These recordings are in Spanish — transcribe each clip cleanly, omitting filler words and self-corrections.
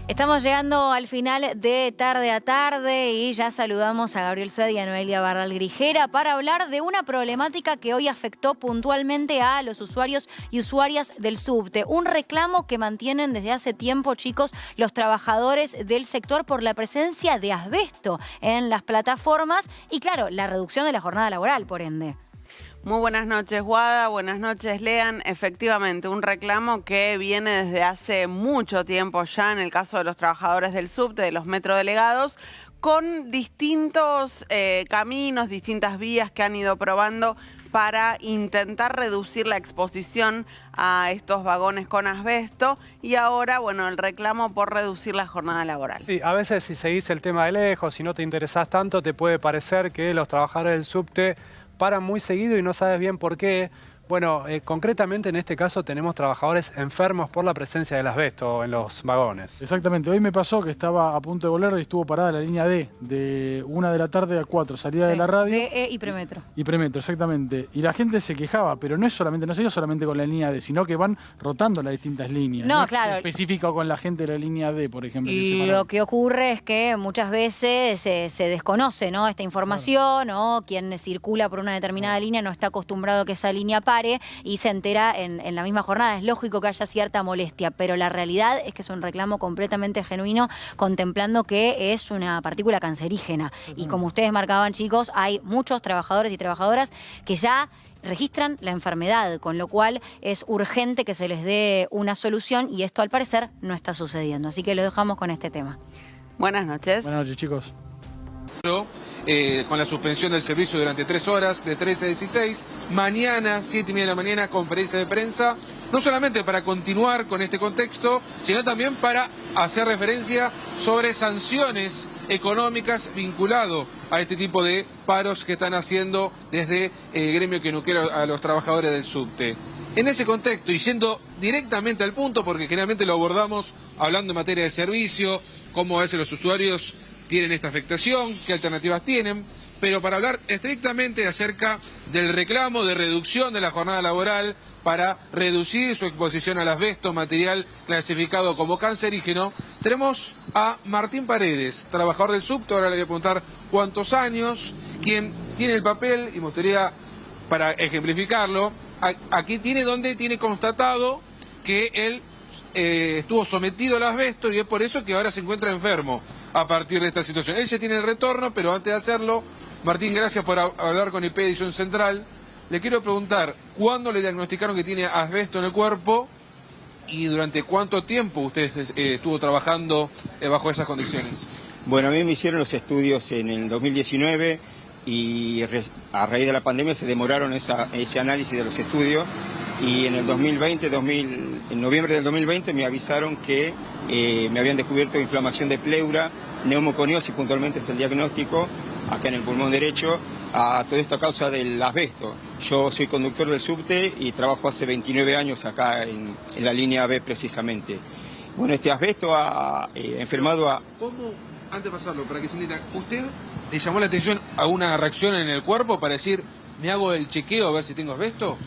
Estamos llegando al final de Tarde a Tarde y ya saludamos a Gabriel Sued y a Noelia Barral Grijera para hablar de una problemática que hoy afectó puntualmente a los usuarios y usuarias del subte. Un reclamo que mantienen desde hace tiempo, chicos, los trabajadores del sector por la presencia de asbesto en las plataformas y, claro, la reducción de la jornada laboral, por ende. Muy buenas noches, Guada. Buenas noches, Lean. Efectivamente, un reclamo que viene desde hace mucho tiempo ya en el caso de los trabajadores del subte, de los metrodelegados, con distintos caminos, distintas vías que han ido probando para intentar reducir la exposición a estos vagones con asbesto y ahora, bueno, el reclamo por reducir la jornada laboral. Sí, a veces si seguís el tema de lejos, si no te interesás tanto, te puede parecer que los trabajadores del subte paran muy seguido y no sabes bien por qué. Bueno, concretamente en este caso tenemos trabajadores enfermos por la presencia del asbesto en los vagones. Exactamente, hoy me pasó que estaba a punto de volar y estuvo parada la línea D, de 1 de la tarde a 4, salida de la radio. DE y Premetro. Y Premetro, exactamente. Y la gente se quejaba, pero no es solamente, no se dio solamente con la línea D, sino que van rotando las distintas líneas. No, No claro. es específico con la gente de la línea D, por ejemplo. Y lo que ocurre es que muchas veces se desconoce, ¿no?, esta información, o quien circula por una determinada línea no está acostumbrado a que esa línea pare y se entera en la misma jornada. Es lógico que haya cierta molestia, pero la realidad es que es un reclamo completamente genuino, contemplando que es una partícula cancerígena. Y como ustedes marcaban, chicos, hay muchos trabajadores y trabajadoras que ya registran la enfermedad, con lo cual es urgente que se les dé una solución y esto al parecer no está sucediendo. Así que lo dejamos con este tema. Buenas noches. Buenas noches, chicos. Con la suspensión del servicio durante 3 horas, de 13 a 16. Mañana, 7:30 de la mañana, conferencia de prensa, no solamente para continuar con este contexto, sino también para hacer referencia sobre sanciones económicas vinculado a este tipo de paros que están haciendo desde el gremio que nuclea a los trabajadores del subte. En ese contexto, y yendo directamente al punto, porque generalmente lo abordamos hablando en materia de servicio, cómo a veces los usuarios tienen esta afectación, qué alternativas tienen, pero para hablar estrictamente acerca del reclamo de reducción de la jornada laboral para reducir su exposición al asbesto, material clasificado como cancerígeno, tenemos a Martín Paredes, trabajador del subte. Ahora le voy a preguntar cuántos años, quien tiene el papel, y me gustaría, para ejemplificarlo, aquí tiene donde tiene constatado que él estuvo sometido al asbesto y es por eso que ahora se encuentra enfermo a partir de esta situación. Él ya tiene el retorno, pero antes de hacerlo, Martín, gracias por hablar con IP Edición Central. Le quiero preguntar, ¿cuándo le diagnosticaron que tiene asbesto en el cuerpo y durante cuánto tiempo usted estuvo trabajando bajo esas condiciones? Bueno, a mí me hicieron los estudios en el 2019 y a raíz de la pandemia se demoraron ese análisis de los estudios y en el 2020, en noviembre del 2020 me avisaron que me habían descubierto inflamación de pleura, neumoconiosis puntualmente es el diagnóstico, acá en el pulmón derecho, a todo esto a causa del asbesto. Yo soy conductor del subte y trabajo hace 29 años acá en la línea B precisamente. Bueno, este asbesto ha enfermado a... ¿Cómo, antes de pasarlo, para que se entienda, usted le llamó la atención a una reacción en el cuerpo para decir, me hago el chequeo a ver si tengo asbesto?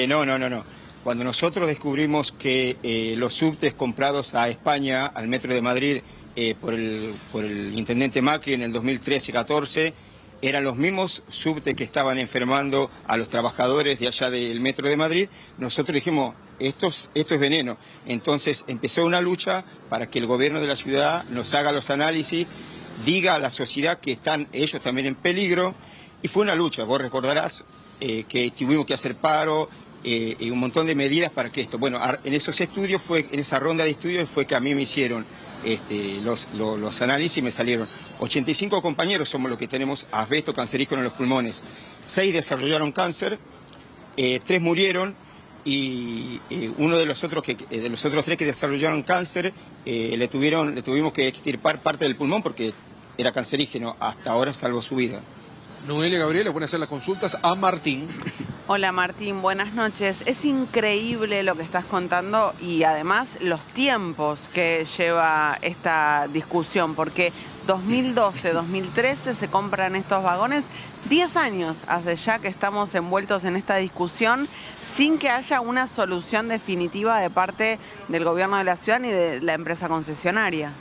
No. Cuando nosotros descubrimos que los subtes comprados a España, al Metro de Madrid, por el intendente Macri en el 2013-14, eran los mismos subtes que estaban enfermando a los trabajadores de allá del Metro de Madrid, nosotros dijimos, esto es veneno. Entonces empezó una lucha para que el gobierno de la ciudad nos haga los análisis, diga a la sociedad que están ellos también en peligro, y fue una lucha, vos recordarás que tuvimos que hacer paro, y un montón de medidas para que esto... Bueno, en esos estudios, en esa ronda de estudios fue que a mí me hicieron los análisis y me salieron 85 compañeros, somos los que tenemos asbesto cancerígeno en los pulmones. 6 desarrollaron cáncer, 3 murieron y uno de los otros 3 que desarrollaron cáncer le tuvimos que extirpar parte del pulmón porque era cancerígeno. Hasta ahora salvó su vida. Noelia, Gabriela, pueden hacer las consultas a Martín Hola Martín, buenas noches. Es increíble lo que estás contando y además los tiempos que lleva esta discusión, porque 2012, 2013 se compran estos vagones, 10 años hace ya que estamos envueltos en esta discusión sin que haya una solución definitiva de parte del gobierno de la ciudad ni de la empresa concesionaria.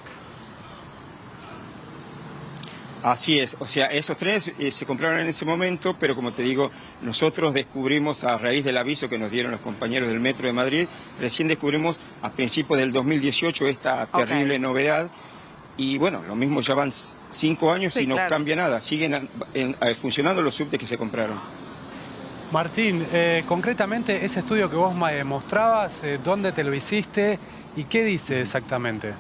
Así es, o sea, esos trenes se compraron en ese momento, pero como te digo, nosotros descubrimos a raíz del aviso que nos dieron los compañeros del Metro de Madrid, recién descubrimos a principios del 2018 esta terrible novedad, y bueno, lo mismo ya van 5 años y no cambia nada, siguen funcionando los subtes que se compraron. Martín, concretamente ese estudio que vos mostrabas, ¿dónde te lo hiciste y qué dice exactamente?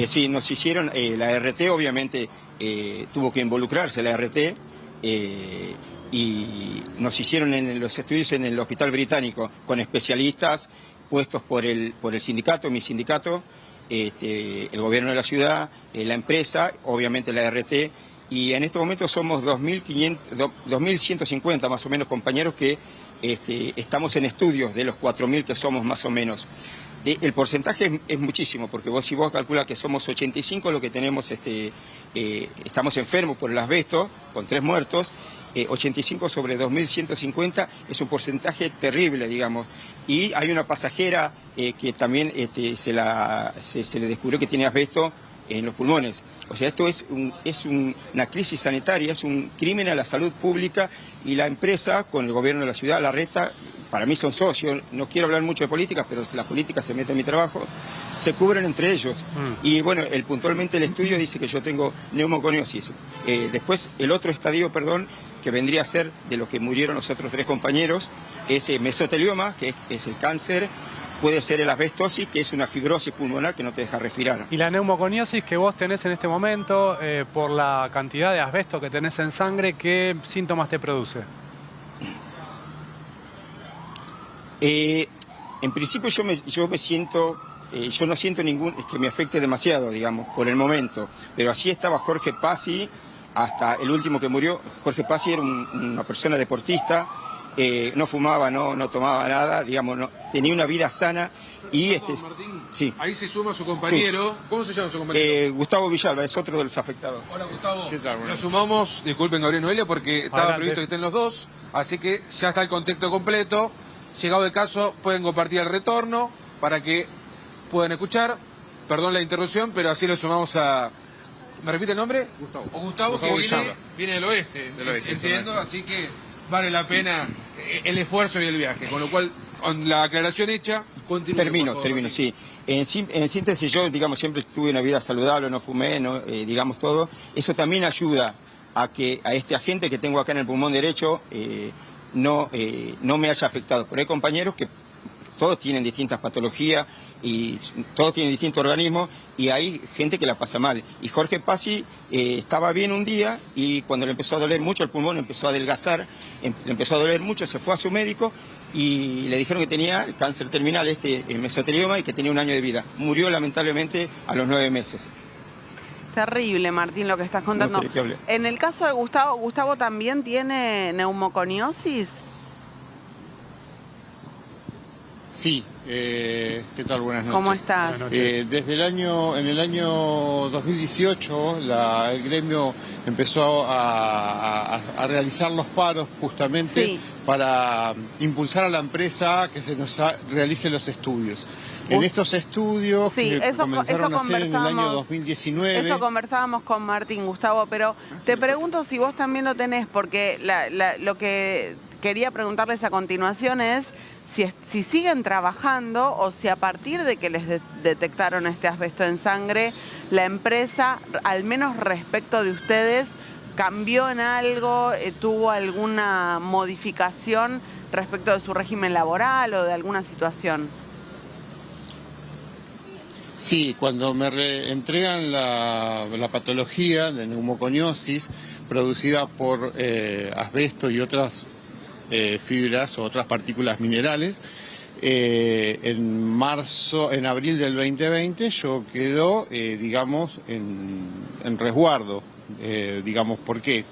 Sí, nos hicieron, la RT obviamente tuvo que involucrarse, la RT, y nos hicieron en los estudios en el Hospital Británico con especialistas puestos por el sindicato, mi sindicato, el gobierno de la ciudad, la empresa, obviamente la RT, y en este momento somos 2.150 más o menos compañeros que estamos en estudios de los 4.000 que somos más o menos. El porcentaje es muchísimo, porque si vos calculas que somos 85, lo que tenemos, estamos enfermos por el asbesto, con 3 muertos, 85 sobre 2.150 es un porcentaje terrible, digamos. Y hay una pasajera que también se le descubrió que tiene asbesto en los pulmones. O sea, esto es una crisis sanitaria, es un crimen a la salud pública, y la empresa, con el gobierno de la ciudad, la reta, para mí son socios, no quiero hablar mucho de política, pero la política se mete en mi trabajo, se cubren entre ellos. Y bueno, puntualmente el estudio dice que yo tengo neumoconiosis. Después, el otro estadio, que vendría a ser de los que murieron los otros 3 compañeros, es mesotelioma, que es el cáncer, puede ser el asbestosis, que es una fibrosis pulmonar que no te deja respirar. Y la neumoconiosis que vos tenés en este momento, por la cantidad de asbesto que tenés en sangre, ¿qué síntomas te produce? En principio yo me siento, yo no siento que me afecte demasiado, digamos, por el momento. Pero así estaba Jorge Pazzi, hasta el último que murió. Jorge Pazzi era una persona deportista, no fumaba, no tomaba nada, digamos, tenía una vida sana. Y Martín, sí. Ahí se suma su compañero. Sí. ¿Cómo se llama su compañero? Gustavo Villalba, es otro de los afectados. Hola Gustavo. ¿Qué tal? Nos sumamos, disculpen Gabriel Noelia, porque estaba previsto que estén los dos, así que ya está el contexto completo. Llegado el caso, pueden compartir el retorno para que puedan escuchar. Perdón la interrupción, pero así lo sumamos a... ¿Me repite el nombre? Gustavo. Gustavo, que viene del oeste. Entiendo, así que vale la pena el esfuerzo y el viaje. Con lo cual, con la aclaración hecha, continúo. Termino, sí. En síntesis, yo, digamos, siempre tuve una vida saludable, no fumé, digamos todo. Eso también ayuda a que a este agente que tengo acá en el pulmón derecho no me haya afectado. Pero hay compañeros que todos tienen distintas patologías y todos tienen distintos organismos, y hay gente que la pasa mal. Y Jorge Pazzi estaba bien un día, y cuando le empezó a doler mucho el pulmón, empezó a adelgazar, le empezó a doler mucho, se fue a su médico y le dijeron que tenía el cáncer terminal, el mesotelioma, y que tenía 1 año de vida. Murió lamentablemente a los 9 meses. Terrible, Martín, lo que estás contando. No sé de qué hablé. En el caso de Gustavo también tiene neumoconiosis. Sí, ¿qué tal? Buenas noches. ¿Cómo estás? En el año 2018 el gremio empezó a realizar los paros justamente para impulsar a la empresa que se nos realice los estudios. En estos estudios que comenzaron a hacer en el año 2019... Eso conversábamos con Martín, Gustavo, pero te pregunto si vos también lo tenés, porque lo que quería preguntarles a continuación es si siguen trabajando o si a partir de que les detectaron este asbesto en sangre, la empresa, al menos respecto de ustedes, cambió en algo, tuvo alguna modificación respecto de su régimen laboral o de alguna situación. Sí, cuando me entregan la patología de neumoconiosis producida por asbesto y otras fibras o otras partículas minerales, en abril del 2020 yo quedo, digamos, en resguardo, digamos, ¿por qué?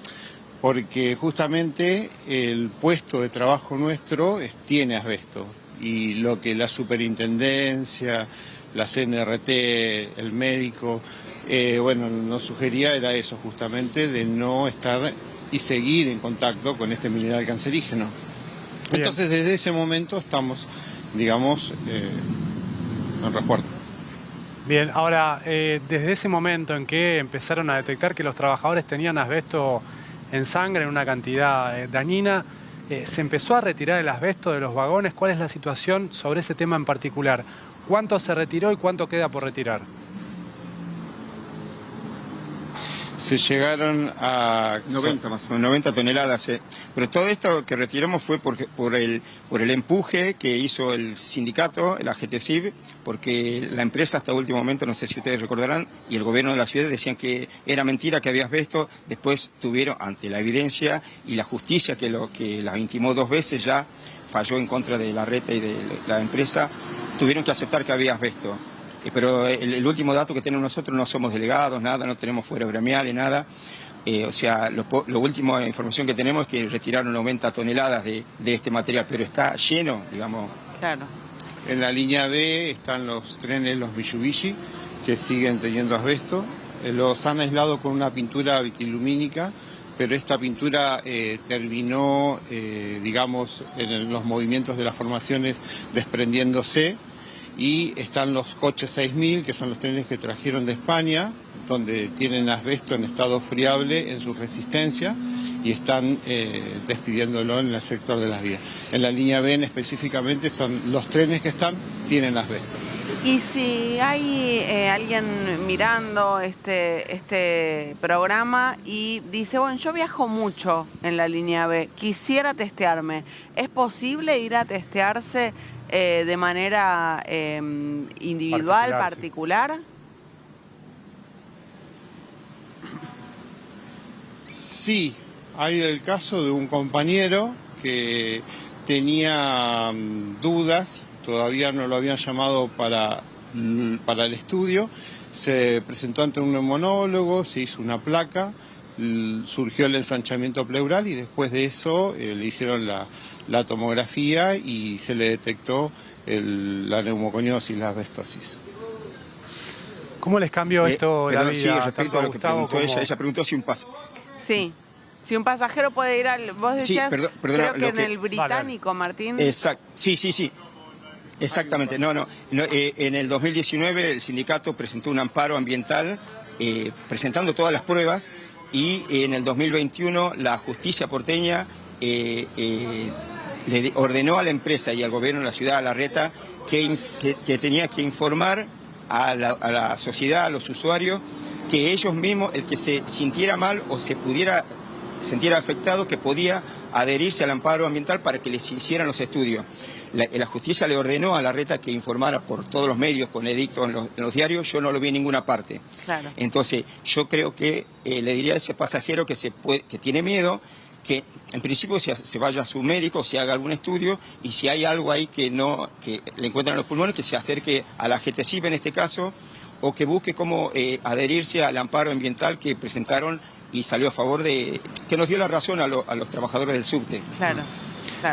porque justamente el puesto de trabajo nuestro tiene asbesto y lo que la superintendencia, la CNRT, el médico, bueno, nos sugería era eso justamente, de no estar y seguir en contacto con este mineral cancerígeno. Bien. Entonces desde ese momento estamos, digamos, en resguardo. Bien, ahora, desde ese momento en que empezaron a detectar que los trabajadores tenían asbesto en sangre en una cantidad dañina, ¿se empezó a retirar el asbesto de los vagones? ¿Cuál es la situación sobre ese tema en particular? ¿Cuánto se retiró y cuánto queda por retirar? Se llegaron a 90 más o menos, 90 toneladas. Pero todo esto que retiramos fue por el empuje que hizo el sindicato, la GTCIB, porque la empresa hasta último momento, no sé si ustedes recordarán, y el gobierno de la ciudad decían que era mentira, que había asbesto. Después tuvieron, ante la evidencia y la justicia que las intimó 2 veces, ya falló en contra de la reta y de la empresa, tuvieron que aceptar que había asbesto. Pero el último dato que tenemos nosotros, no somos delegados, nada, no tenemos fueros gremiales, nada. O sea, lo última información que tenemos es que retiraron 90 toneladas de este material, pero está lleno, digamos. Claro. En la línea B están los trenes, los Mitsubishi, que siguen teniendo asbesto. Los han aislado con una pintura vitilumínica, pero esta pintura terminó, digamos, en los movimientos de las formaciones desprendiéndose. Y están los coches 6000, que son los trenes que trajeron de España, donde tienen asbesto en estado friable en su resistencia y están despidiéndolo en el sector de las vías. En la línea B específicamente son los trenes que tienen asbesto. Y si hay alguien mirando este programa y dice, bueno, yo viajo mucho en la línea B, quisiera testearme, ¿es posible ir a testearse de manera individual, particular? Sí, hay el caso de un compañero que tenía dudas, todavía no lo habían llamado para el estudio, se presentó ante un neumonólogo, se hizo una placa, surgió el ensanchamiento pleural y después de eso le hicieron la tomografía y se le detectó la neumoconiosis, la asbestosis. ¿Cómo les cambió esto la vida? Sí, respecto a lo que Gustavo, preguntó ella preguntó si un Sí, si un pasajero puede ir al... Vos decías, sí, perdona, creo que en el británico, Martín. Exacto, sí. Exactamente, no, en el 2019 el sindicato presentó un amparo ambiental presentando todas las pruebas y en el 2021 la justicia porteña le ordenó a la empresa y al gobierno de la ciudad, a la reta, que tenía que informar a la sociedad, a los usuarios, que ellos mismos, el que se sintiera mal o se pudiera sentir afectado, que podía adherirse al amparo ambiental para que les hicieran los estudios. La justicia le ordenó a la reta que informara por todos los medios, con edictos en los diarios. Yo no lo vi en ninguna parte. Claro. Entonces, yo creo que le diría a ese pasajero que tiene miedo, que en principio se vaya a su médico, se haga algún estudio, y si hay algo ahí que le encuentran en los pulmones, que se acerque a la GTCIB en este caso, o que busque cómo adherirse al amparo ambiental que presentaron y salió a favor de... que nos dio la razón a los trabajadores del subte. Claro.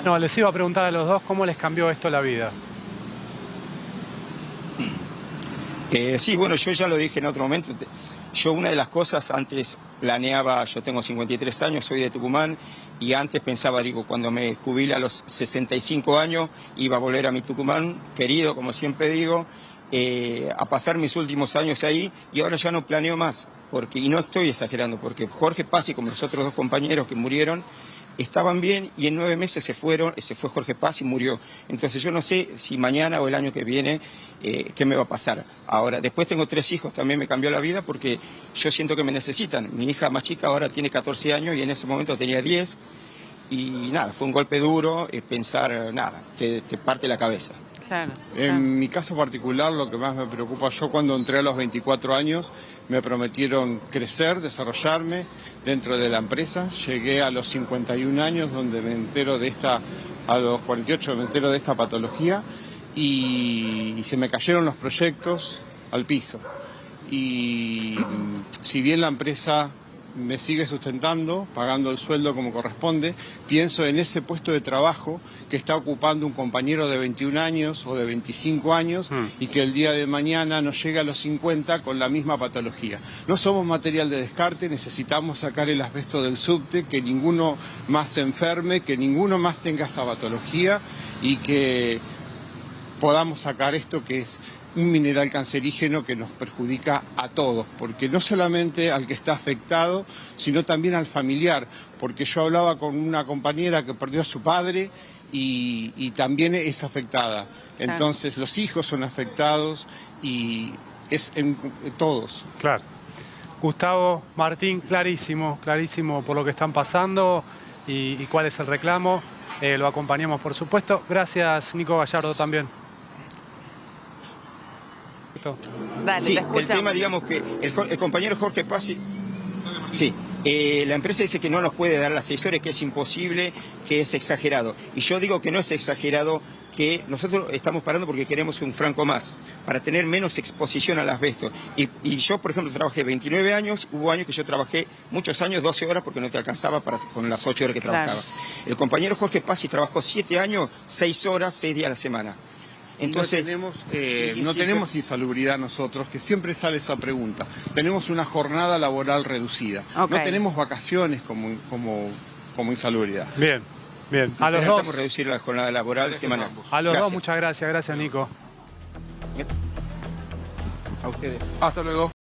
No, les iba a preguntar a los dos cómo les cambió esto la vida. Sí, bueno, yo ya lo dije en otro momento. Yo una de las cosas antes planeaba, yo tengo 53 años, soy de Tucumán, y antes pensaba, digo, cuando me jubile a los 65 años, iba a volver a mi Tucumán, querido, como siempre digo, a pasar mis últimos años ahí, y ahora ya no planeo más, y no estoy exagerando, porque Jorge Paz y como los otros 2 compañeros que murieron, estaban bien y en 9 meses se fue Jorge Paz y murió. Entonces yo no sé si mañana o el año que viene qué me va a pasar. Ahora, después tengo 3 hijos, también me cambió la vida porque yo siento que me necesitan. Mi hija más chica ahora tiene 14 años y en ese momento tenía 10. Y nada, fue un golpe duro, pensar, nada, te parte la cabeza. Claro. En mi caso particular, lo que más me preocupa, yo cuando entré a los 24 años, me prometieron crecer, desarrollarme dentro de la empresa. Llegué a los 51 años, donde me entero a los 48 me entero de esta patología, y se me cayeron los proyectos al piso. Y si bien la empresa me sigue sustentando, pagando el sueldo como corresponde. Pienso en ese puesto de trabajo que está ocupando un compañero de 21 años o de 25 años y que el día de mañana no llega a los 50 con la misma patología. No somos material de descarte, necesitamos sacar el asbesto del subte, que ninguno más se enferme, que ninguno más tenga esta patología y que podamos sacar esto que es un mineral cancerígeno que nos perjudica a todos, porque no solamente al que está afectado, sino también al familiar, porque yo hablaba con una compañera que perdió a su padre y también es afectada. Entonces los hijos son afectados y es en todos. Claro. Gustavo, Martín, clarísimo por lo que están pasando y cuál es el reclamo. Lo acompañamos, por supuesto. Gracias, Nico Gallardo, también. Dale, Sí, te el escuchamos. tema, digamos que el compañero Jorge Pazzi, sí, la empresa dice que no nos puede dar las 6 horas, que es imposible, que es exagerado. Y yo digo que no es exagerado, que nosotros estamos parando porque queremos un franco más, para tener menos exposición al asbesto. Y yo, por ejemplo, trabajé 29 años, hubo años que yo trabajé muchos años, 12 horas, porque no te alcanzaba con las 8 horas que trabajaba. El compañero Jorge Pazzi trabajó 7 años, 6 horas, 6 días a la semana. Entonces, no tenemos insalubridad nosotros, que siempre sale esa pregunta. Tenemos una jornada laboral reducida. No tenemos vacaciones como insalubridad. Bien. A los dos. Necesitamos reducir la jornada laboral semanal. A los dos, muchas gracias. Gracias, Nico. A ustedes. Hasta luego.